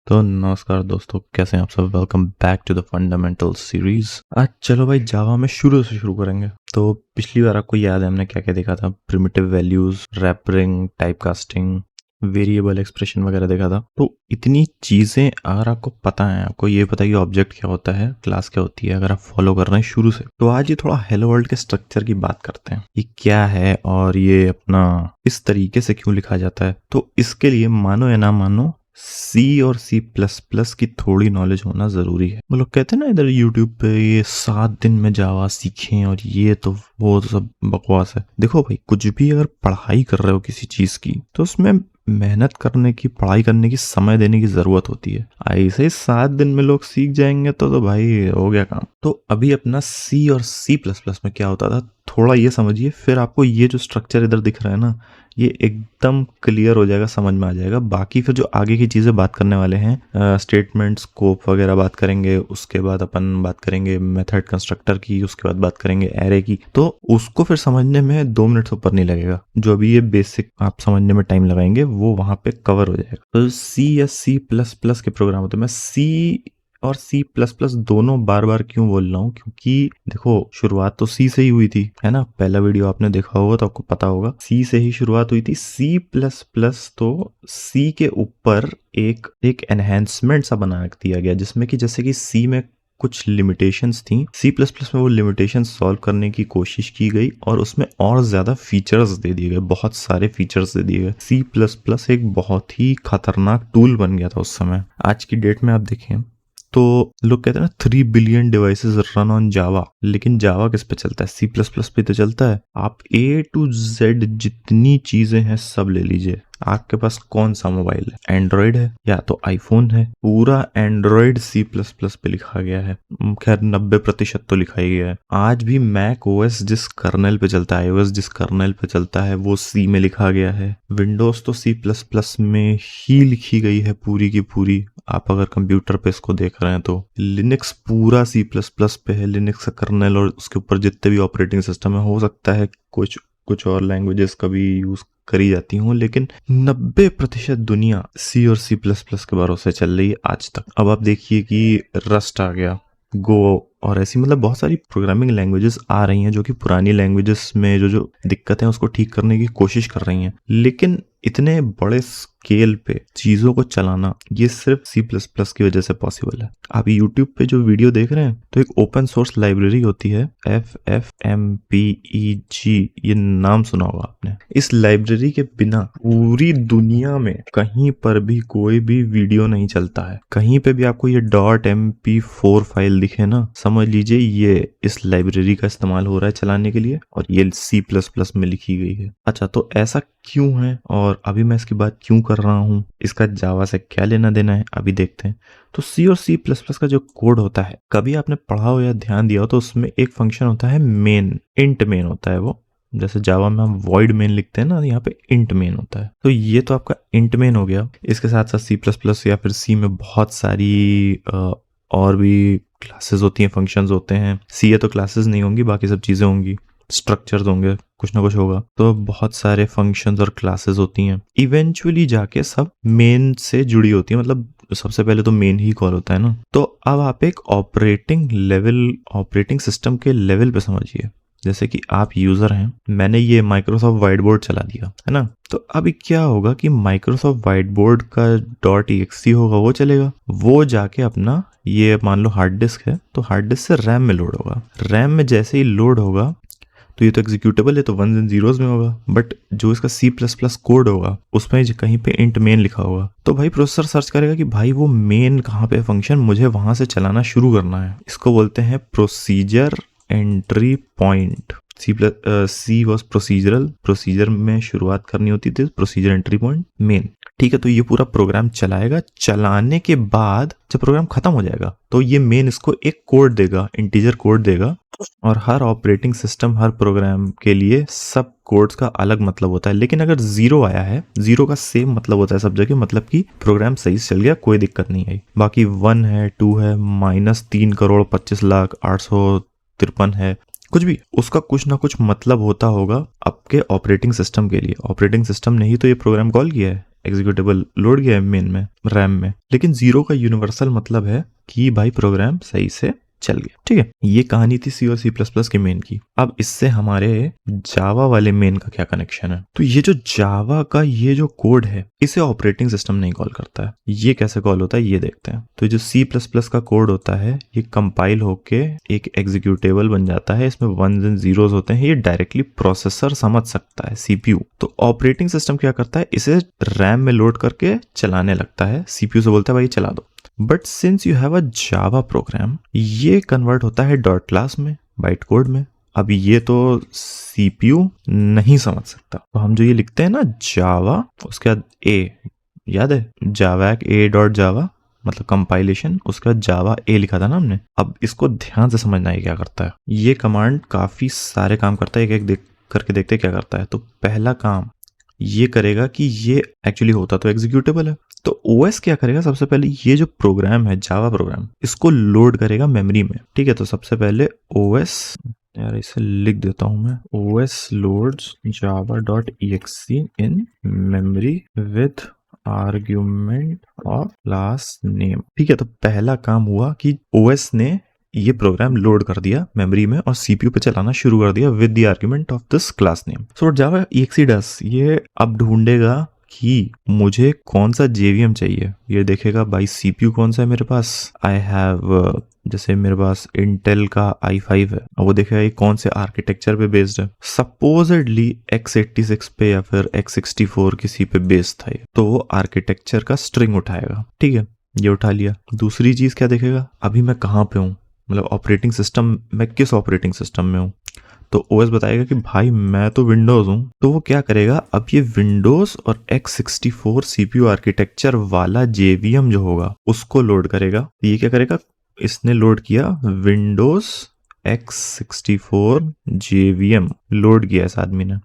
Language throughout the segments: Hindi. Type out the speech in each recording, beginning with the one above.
तो नमस्कार दोस्तों, कैसे हैं आप सब। Welcome back to the fundamental series. आज चलो भाई जावा में शुरू से शुरू करेंगे। तो पिछली बार आपको याद है हमने क्या क्या देखा था। Primitive values, wrapping, typecasting, variable expression वगैरह देखा था। तो इतनी चीजें अगर आपको पता है, आपको ये पता है कि ऑब्जेक्ट क्या होता है, क्लास क्या होती है, अगर आप फॉलो कर रहे हैं शुरू से, तो आज ये थोड़ा हेलो वर्ल्ड के स्ट्रक्चर की बात करते हैं। ये क्या है और ये अपना इस तरीके से क्यों लिखा जाता है। तो इसके लिए मानो या ना मानो सी और सी प्लस प्लस की थोड़ी नॉलेज होना जरूरी है। वो लोग कहते हैं ना इधर यूट्यूब पे, ये 7 दिन में जावा सीखें और ये तो वो तो सब बकवास है। देखो भाई, कुछ भी अगर पढ़ाई कर रहे हो किसी चीज की, तो उसमें मेहनत करने की, पढ़ाई करने की, समय देने की जरूरत होती है। ऐसे ही 7 दिन में लोग सीख जाएंगे तो भाई हो गया काम। तो अभी अपना सी और सी प्लस प्लस में क्या होता था थोड़ा ये समझिए, फिर आपको ये जो स्ट्रक्चर इधर दिख रहा है ना, ये एकदम क्लियर हो जाएगा, समझ में आ जाएगा। बाकी फिर जो आगे की चीज़ें बात करने वाले हैं, स्टेटमेंट, स्कोप वगैरह बात करेंगे, उसके बाद अपन बात करेंगे मेथड कंस्ट्रक्टर की, उसके बाद बात करेंगे एरे की। तो उसको फिर समझने में 2 मिनट से ऊपर नहीं लगेगा। जो अभी ये बेसिक आप समझने में टाइम लगाएंगे वो वहां पे कवर हो जाएगा। तो सी या सी प्लस प्लस के प्रोग्राम होते हैं। मैं सी और सी प्लस प्लस दोनों बार बार क्यों बोल रहा हूँ, क्योंकि देखो शुरुआत तो सी से ही हुई थी, है ना। पहला वीडियो आपने देखा होगा तो आपको पता होगा, सी से ही शुरुआत हुई थी। सी प्लस प्लस तो सी के ऊपर एक एनहेंसमेंट सा बना दिया गया, जिसमें कि जैसे कि सी में कुछ लिमिटेशंस थी, सी प्लस प्लस में वो लिमिटेशंस सॉल्व करने की कोशिश की गई और उसमें और ज्यादा फीचर्स दे दिए गए, बहुत सारे फीचर्स दे दिए गए। सी प्लस प्लस एक बहुत ही खतरनाक टूल बन गया था उस समय। आज की डेट में आप देखें तो लोग कहते हैं ना 3 billion devices run on Java, लेकिन जावा किस पे चलता है? सी प्लस प्लस पे तो चलता है। आप ए टू जेड जितनी चीजें हैं सब ले लीजिए। आपके पास कौन सा मोबाइल है? एंड्रॉइड है या तो आईफोन है? पूरा एंड्रॉइड सी प्लस प्लस पे लिखा गया है। खैर 90% तो लिखा ही गया है। आज भी मैक ओएस जिस कर्नल पे चलता है, आईओएस जिस कर्नल पे चलता है, वो सी में लिखा गया है। विंडोज तो सी प्लस प्लस में ही लिखी गई है पूरी की पूरी। आप अगर कंप्यूटर पे इसको देख रहे हैं तो लिनक्स पूरा सी प्लस प्लस पे है। लिनक्स का कर्नल और उसके ऊपर जितने भी ऑपरेटिंग सिस्टम है, हो सकता है कुछ और लैंग्वेजेस कभी यूज करी जाती हूँ, लेकिन 90% दुनिया सी और सी प्लस प्लस के भरोसे चल रही है आज तक। अब आप देखिए कि रस्ट आ गया, गो और ऐसी मतलब बहुत सारी प्रोग्रामिंग लैंग्वेजेस आ रही हैं जो कि पुरानी लैंग्वेजेस में जो दिक्कतें हैं उसको ठीक करने की कोशिश कर रही हैं। लेकिन इतने बड़े स्केल पे चीजों को चलाना ये सिर्फ सी प्लस प्लस की वजह से पॉसिबल है। आप यूट्यूब पे जो वीडियो देख रहे हैं तो एक ओपन सोर्स लाइब्रेरी होती है FFmpeg, ये नाम सुना होगा आपने। इस लाइब्रेरी के बिना पूरी दुनिया में कहीं पर भी कोई भी वीडियो नहीं चलता है। कहीं पे भी आपको ये .mp4 फाइल दिखे ना, समझ लीजिए ये इस लाइब्रेरी का इस्तेमाल हो रहा है चलाने के लिए और ये सी प्लस प्लस में लिखी गई है। अच्छा, तो ऐसा क्यों है और अभी मैं इसकी बात क्यों कर रहा हूँ, इसका जावा से क्या लेना देना है, अभी देखते हैं। तो सी और सी प्लस प्लस का जो कोड होता है, कभी आपने पढ़ा हो या ध्यान दिया हो तो उसमें एक फंक्शन होता है मेन, इंट मेन होता है वो। जैसे जावा में हम वॉइड मेन लिखते हैं ना, यहाँ पे इंट मेन होता है। तो ये तो आपका इंट मेन हो गया। इसके साथ साथ सी प्लस प्लस या फिर सी में बहुत सारी और भी क्लासेस होती हैं, फंक्शंस होते हैं। सी है तो क्लासेस नहीं होंगी, बाकी सब चीजें होंगी, स्ट्रक्चर्स होंगे, कुछ ना कुछ होगा। तो बहुत सारे फंक्शंस और क्लासेस होती हैं, इवेंचुअली जाके सब मेन से जुड़ी होती है। मतलब सबसे पहले तो मेन ही कॉल होता है ना। तो अब आप एक ऑपरेटिंग सिस्टम के लेवल पे समझिए। जैसे कि आप यूजर हैं, मैंने ये माइक्रोसॉफ्ट व्हाइट बोर्ड चला दिया है ना, तो अभी क्या होगा कि माइक्रोसॉफ्ट व्हाइट बोर्ड का .exe होगा, वो चलेगा। वो जाके अपना ये मान लो हार्ड डिस्क है, तो हार्ड डिस्क से रैम में लोड होगा। रैम में जैसे ही लोड होगा तो ये तो एग्जीक्यूटेबल है, तो 1s and 0s में होगा। बट जो इसका सी प्लस प्लस कोड होगा उसमें कहीं पे इंट मेन लिखा होगा। तो भाई प्रोसेसर सर्च करेगा कि भाई वो मेन कहाँ पे फंक्शन, मुझे वहां से चलाना शुरू करना है। इसको बोलते हैं procedure entry point. C was procedural, procedure में शुरुआत करनी होती थी, प्रोसीजर एंट्री पॉइंट मेन। ठीक है, तो ये पूरा प्रोग्राम चलाएगा। चलाने के बाद जब प्रोग्राम खत्म हो जाएगा तो ये मेन इसको एक कोड देगा, इंटीजर कोड देगा। और हर ऑपरेटिंग सिस्टम, हर प्रोग्राम के लिए सब कोड्स का अलग मतलब होता है। लेकिन अगर 0 आया है, 0 का सेम मतलब होता है सब जगह, मतलब कि प्रोग्राम सही से चल गया, कोई दिक्कत नहीं आई। बाकी 1 है, 2 है, -3,25,08,853 है, कुछ भी, उसका कुछ ना कुछ मतलब होता होगा आपके ऑपरेटिंग सिस्टम के लिए। ऑपरेटिंग सिस्टम ने ही तो ये प्रोग्राम कॉल किया है, एग्जीक्यूटेबल लोड गया है मेन में, रैम में, लेकिन 0 का यूनिवर्सल मतलब है कि भाई प्रोग्राम सही से चल गया। ठीक है, ये कहानी थी सी और सी प्लस प्लस के मेन की। अब इससे हमारे जावा वाले मेन का क्या कनेक्शन है? तो ये जो जावा का ये जो कोड है, इसे ऑपरेटिंग सिस्टम नहीं कॉल करता है। ये कैसे कॉल होता है ये देखते हैं। तो जो सी प्लस प्लस का कोड होता है, ये कंपाइल होके एक एग्जीक्यूटेबल बन जाता है। इसमें 1s and 0s होते हैं। ये डायरेक्टली प्रोसेसर समझ सकता है, सीपीयू। तो ऑपरेटिंग सिस्टम क्या करता है, इसे रैम में लोड करके चलाने लगता है। सीपीयू से बोलता है भाई चला दो। But since you have a Java program, ये कन्वर्ट होता है डॉट क्लास में, बाइट कोड में। अब ये तो सीपीयू नहीं समझ सकता। तो हम जो ये लिखते हैं ना जावा, उसके बाद ए, याद है जावा ए डॉट जावा मतलब कंपाइलेशन, उसका जावा ए लिखा था ना हमने। अब इसको ध्यान से समझना है क्या करता है। ये कमांड काफी सारे काम करता है, एक एक देख करके देखते हैं क्या करता है। तो पहला काम ये करेगा कि ये एक्चुअली होता तो एग्जीक्यूटेबल है, तो ओएस क्या करेगा, सबसे पहले ये जो प्रोग्राम है जावा प्रोग्राम, इसको लोड करेगा मेमोरी में। ठीक है, तो सबसे पहले ओएस, यार इसे लिख देता हूं मैं, OS loads java.exe in memory with argument of class name. ठीक है, तो पहला काम हुआ कि ओएस ने ये प्रोग्राम लोड कर दिया मेमोरी में और सीपीयू पे चलाना शुरू कर दिया with the argument of this class name. So Java exe डस, ये अब ढूंढेगा कि मुझे कौन सा जेवीएम चाहिए। ये देखेगा भाई सीपीयू कौन सा है मेरे पास, आई हैव, जैसे मेरे पास इंटेल का i5 है, वो देखेगा ये कौन से आर्किटेक्चर पे बेस्ड है। सपोजिडली x86 पे या फिर x64 किसी पे बेस्ड था ये, तो वो आर्किटेक्चर का स्ट्रिंग उठाएगा। ठीक है, ये उठा लिया। दूसरी चीज क्या देखेगा, अभी मैं कहाँ पे हूँ, मतलब ऑपरेटिंग सिस्टम, मैं किस ऑपरेटिंग सिस्टम में हूँ। तो ओएस बताएगा कि भाई मैं तो विंडोज हूँ। तो वो क्या करेगा, अब ये विंडोज और x64 सीपीयू आर्किटेक्चर वाला जेवीएम जो होगा उसको लोड करेगा। ये क्या करेगा, इसने लोड किया विंडोज x64 जेवीएम, लोड किया इस आदमी ने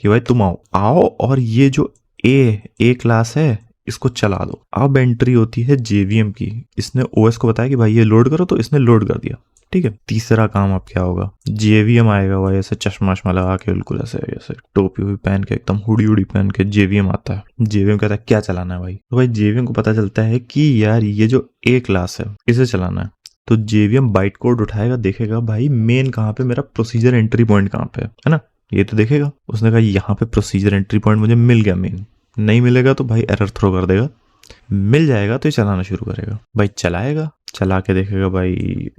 कि भाई तुम आओ और ये जो ए क्लास है इसको चला दो। अब एंट्री होती है जेवीएम की। इसने ओएस को बताया कि भाई ये लोड करो, तो इसने लोड कर दिया। ठीक है, तीसरा काम अब क्या होगा, जेवीएम आएगा भाई, ऐसे चश्मा लगा के बिल्कुल ऐसे टोपी हुई पहन के, एकदम हुडी पहन के जेवीएम आता है। जेवीएम कहता है क्या चलाना है भाई। तो भाई जेवीएम को पता चलता है कि यार ये जो ए क्लास है इसे चलाना है। तो जेवीएम बाइट कोड उठाएगा, देखेगा भाई मेन कहाँ पे, मेरा प्रोसीजर एंट्री पॉइंट कहाँ पे है ना, ये तो देखेगा। उसने कहा यहाँ पे प्रोसीजर एंट्री पॉइंट मुझे मिल गया, मेन नहीं मिलेगा तो भाई एरर थ्रो कर देगा, मिल जाएगा तो ये चलाना शुरू करेगा। भाई चलाएगा, चला के देखेगा भाई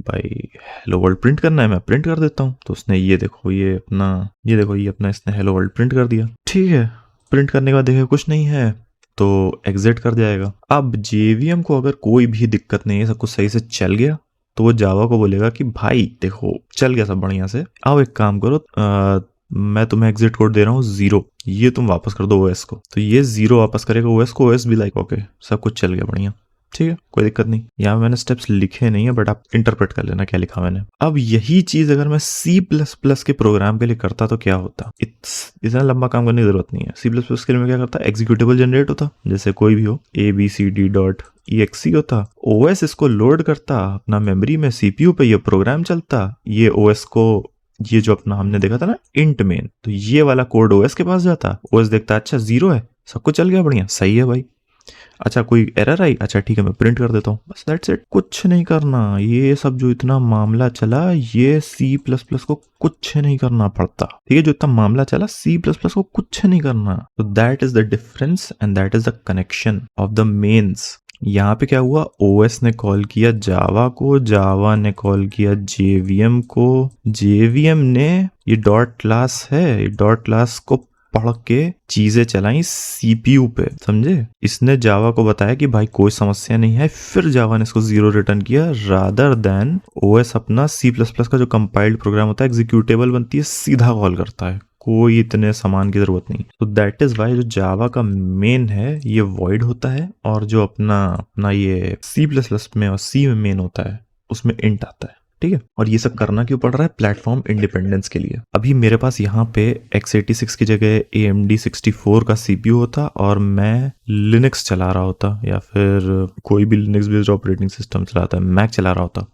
हेलो वर्ल्ड प्रिंट करना है, मैं प्रिंट कर देता हूँ। तो उसने ये देखो ये अपना इसने हेलो वर्ल्ड प्रिंट कर दिया। ठीक है, प्रिंट करने के बाद देखेगा कुछ नहीं है तो एग्जिट कर जाएगा। अब जेवीएम को अगर कोई भी दिक्कत नहीं है, सब कुछ सही से चल गया, तो वो जावा को बोलेगा कि भाई देखो चल गया सब बढ़िया से, आओ एक काम करो, मैं तुम्हें एग्जिट कोड दे रहा हूँ 0, ये तुम वापस कर दो ओएस को। तो ये 0 वापस करेगा ओएस को, ओएस भी लाइक ओके सब कुछ चल गया बढ़िया। ठीक है, कोई दिक्कत नहीं। यहाँ मैंने स्टेप्स लिखे नहीं है, बट आप इंटरप्रेट कर लेना क्या लिखा मैंने। अब यही चीज अगर मैं C++ के प्रोग्राम के लिए करता तो क्या होता, इतना लंबा काम करने की जरूरत नहीं है। C++ के लिए मैं क्या करता, एग्जीक्यूटेबल जनरेट होता, जैसे कोई भी हो, abcd.exe होता, ओएस इसको लोड करता अपना मेमोरी में, सीपीयू पे ये प्रोग्राम चलता, ये ओएस को, ये जो अपना हमने देखा था ना इंट मेन, तो ये वाला कोड ओएस के पास जाता, ओएस देखता अच्छा 0 है, सब कुछ चल गया बढ़िया, सही है भाई। अच्छा कोई एरर आई, अच्छा ठीक है मैं प्रिंट कर देता हूँ, बस दैट्स इट, कुछ नहीं करना। ये सब जो इतना मामला चला, ये C++ को कुछ नहीं करना पड़ता। ठीक है, जो इतना मामला चला C++ को कुछ नहीं करना। तो that is the difference and that is the connection of the mains. यहाँ पे क्या हुआ, ओएस ने कॉल किया जावा को, जावा ने कॉल किया जेवीएम को, जेवीएम ने ये डॉट क्लास है, ये डॉट क्लास को पढ़ के चीजें चलाई सीपीयू पे, समझे। इसने जावा को बताया कि भाई कोई समस्या नहीं है, फिर जावा ने इसको 0 रिटर्न किया, रादर देन ओएस अपना C++ का जो कंपाइल्ड प्रोग्राम होता है, एग्जीक्यूटेबल बनती है, सीधा कॉल करता है, कोई इतने सामान की जरूरत नहीं। तो दैट इज वाई जो जावा का मेन है ये वॉइड होता है, और जो अपना ये C++ में और सी में मेन होता है उसमें इंट आता है। ठीक है, और ये सब करना क्यों पड़ रहा है, प्लेटफॉर्म इंडिपेंडेंस के लिए। अभी मेरे पास यहाँ पे x86 की जगह AMD 64 का CPU होता और मैं लिनक्स चला रहा होता, या फिर कोई भी लिनक्स बेस्ड ऑपरेटिंग सिस्टम चलाता है, मैक चला रहा होता,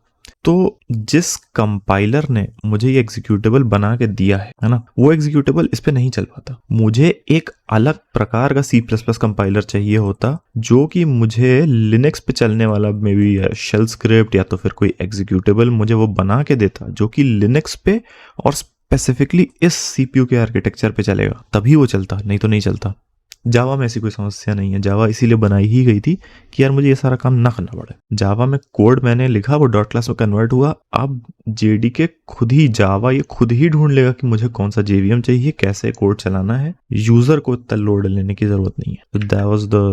तो जिस कंपाइलर ने मुझे ये एग्जीक्यूटेबल बना के दिया है ना, वो एग्जीक्यूटेबल इस पे नहीं चल पाता। मुझे एक अलग प्रकार का C++ कंपाइलर चाहिए होता जो कि मुझे लिनक्स पे चलने वाला मे बी शेल स्क्रिप्ट या तो फिर कोई एग्जीक्यूटेबल मुझे वो बना के देता जो कि लिनक्स पे और स्पेसिफिकली इस CPU के आर्किटेक्चर पे चलेगा, तभी वो चलता, नहीं तो नहीं चलता। जावा में ऐसी कोई समस्या नहीं है। जावा इसीलिए बनाई ही गई थी कि यार मुझे ये सारा काम ना करना पड़े। जावा में कोड मैंने लिखा, वो डॉट क्लास में कन्वर्ट हुआ। अब जेडीके खुद ही, जावा ये खुद ही ढूंढ लेगा कि मुझे कौन सा जेवीएम चाहिए, कैसे कोड चलाना है। यूजर को इतना लोड लेने की जरूरत नहीं है। तो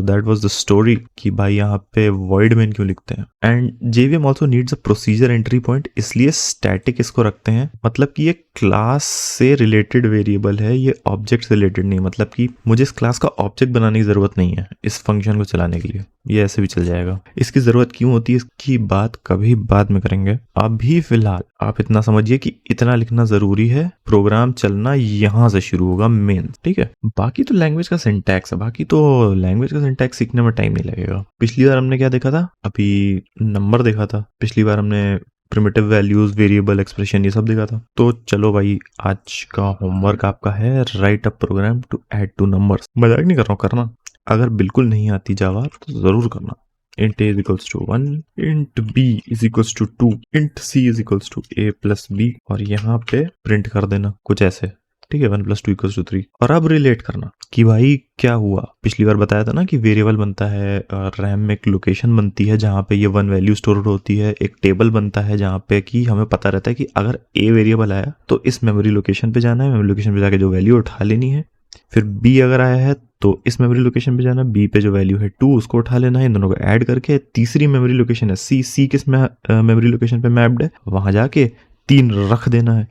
दैट वाज द स्टोरी कि भाई यहाँ पे वॉइड मेन क्यों लिखते हैं। And JVM also needs a procedure entry point, इसलिए स्टैटिक इसको रखते हैं। मतलब कि ये क्लास से रिलेटेड वेरिएबल है, ये ऑब्जेक्ट से रिलेटेड नहीं। मतलब कि मुझे इस क्लास का ऑब्जेक्ट बनाने की जरूरत नहीं है इस फंक्शन को चलाने के लिए, ये ऐसे भी चल जाएगा। इसकी जरूरत क्यों होती है इसकी बात कभी बाद में करेंगे। अभी फिलहाल आप इतना समझिए कि इतना लिखना जरूरी है, प्रोग्राम चलना यहां से शुरू होगा मेन, ठीक है। बाकी तो लैंग्वेज का सिंटैक्स है, बाकी तो लैंग्वेज का सिंटैक्स सीखने में टाइम नहीं लगेगा। पिछली बार हमने क्या देखा था, अभी नंबर देखा था। पिछली बार हमने प्रिमिटिव वैल्यूज, वेरिएबल, एक्सप्रेशन, ये सब देखा था। तो चलो भाई, आज का होमवर्क आपका है write a program to add two numbers. मजाक नहीं कर रहा हूँ, करना। अगर बिल्कुल नहीं आती जावा तो जरूर करना। int a is equals to 1, int b is equals to 2, int c is equals to a plus b, और यहाँ पे प्रिंट कर देना कुछ ऐसे, ठीक है। 1 + 2 = 3। और अब रिलेट करना कि भाई क्या हुआ। पिछली बार बताया था ना कि वेरिएबल बनता है, रैम में एक लोकेशन बनती है जहाँ पे ये 1 वैल्यू स्टोर होती है, एक टेबल बनता है जहाँ पे कि हमें पता रहता है कि अगर a वेरिएबल आया तो इस मेमोरी लोकेशन पे जाना है, मेमोरी लोकेशन पे जाके जो वैल्यू उठा लेनी है। फिर b अगर आया है तो इस मेमोरी लोकेशन पे जाना, b पे जो वैल्यू है 2 उसको उठा लेना है, इन दोनों को ऐड करके तीसरी मेमोरी लोकेशन है c किस मेमोरी लोकेशन पे मैप्ड है, वहां जाके 3 रख देना है।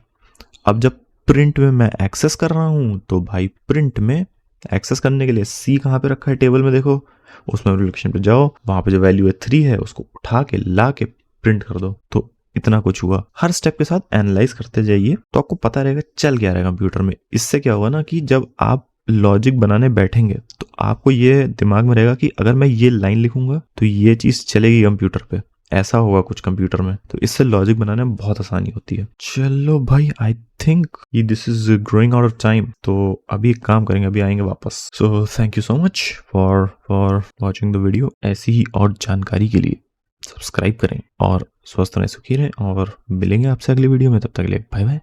अब जब प्रिंट में मैं एक्सेस कर रहा हूं तो भाई प्रिंट में एक्सेस करने के लिए c कहाँ पे रखा है टेबल में, देखो उस मेमोरी लोकेशन पे जाओ, वहां पे जो वैल्यू है 3 है उसको उठा के ला के प्रिंट कर दो। तो इतना कुछ हुआ। हर स्टेप के साथ एनालाइज करते जाइए तो आपको पता रहेगा चल क्या रहा है कंप्यूटर में। इससे क्या होगा ना कि जब आप लॉजिक बनाने बैठेंगे तो आपको ये दिमाग में रहेगा कि अगर मैं ये लाइन लिखूंगा तो ये चीज चलेगी कंप्यूटर पे, ऐसा होगा कुछ कंप्यूटर में। तो इससे लॉजिक बनाने में बहुत आसानी होती है। चलो भाई, आई थिंक ये this is growing out of time, तो अभी एक काम करेंगे, अभी आएंगे वापस। So thank you so much for watching the video. ऐसी ही और जानकारी के लिए सब्सक्राइब करें और स्वस्थ रहें, सुखी रहें, और मिलेंगे आपसे अगली वीडियो में। तब तक के लिए बाय बाय।